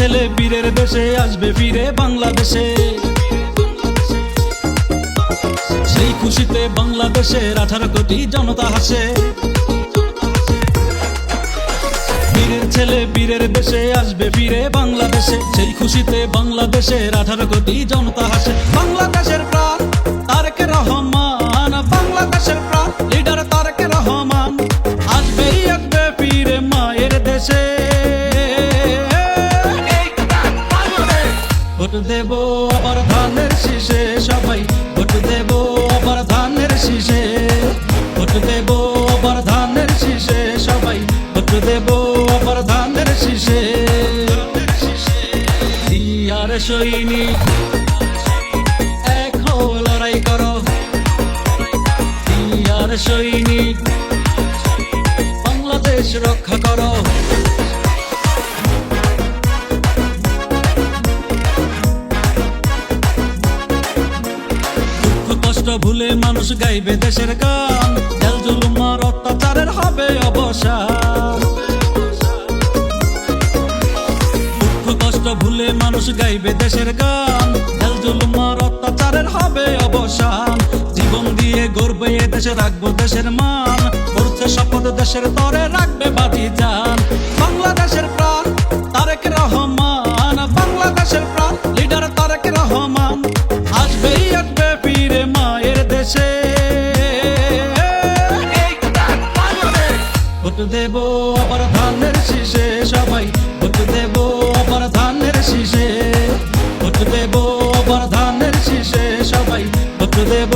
ছেলে বীরের দেশে আসবে ফিরে বাংলাদেশে। সেই খুশিতে বাংলাদেশের 18 কোটি জনতা হাসে। বীরের ছেলে বীরের দেশে আসবে ফিরে বাংলাদেশে। সেই খুশিতে বাংলাদেশের 18 কোটি জনতা হাসে। বাংলাদেশের প্রাণ তারেক রহমান, বাংলাদেশের প্রাণ লিডার তারেক রহমান আসবেই আসবে ফিরে মায়ের দেশে। ভোট দেব আবার ধানের শীষে সবাই, ভোট দেব আবার ধানের শীষে, ভোট দেব আবার ধানের শীষে সবাই, ভোট দেব আবার ধানের শীষে। আর সৈনিক এক হও লড়াই করো, আর সৈনিক বাংলাদেশ রক্ষা করো। কষ্ট ভুলে মানুষ গাইবে দেশের গান, জেল জুলুম আর অত্যাচারের হবে অবসান। দুঃখ কষ্ট ভুলে মানুষ গাইবে দেশের গান, জেল জুলুম আর অত্যাচারের হবে অবসান। জীবন দিয়ে গর্বে এ দেশে রাখবো দেশের মান, করছে শপথ দেশের তরে রাখবে বাজি জান। বাংলাদেশের প্রাণ তারেক রহমান, বাংলাদেশের প্রাণ লিডার তারেক রহমান আসবেই আসবে ফিরে মায়ের দেশে। ভোট দেব আবার ধানের শীষে সবাই, ভোট দেব আবার ধানের শীষে, ভোট দেব আবার ধানের শীষে সবাই, ভোট দেব।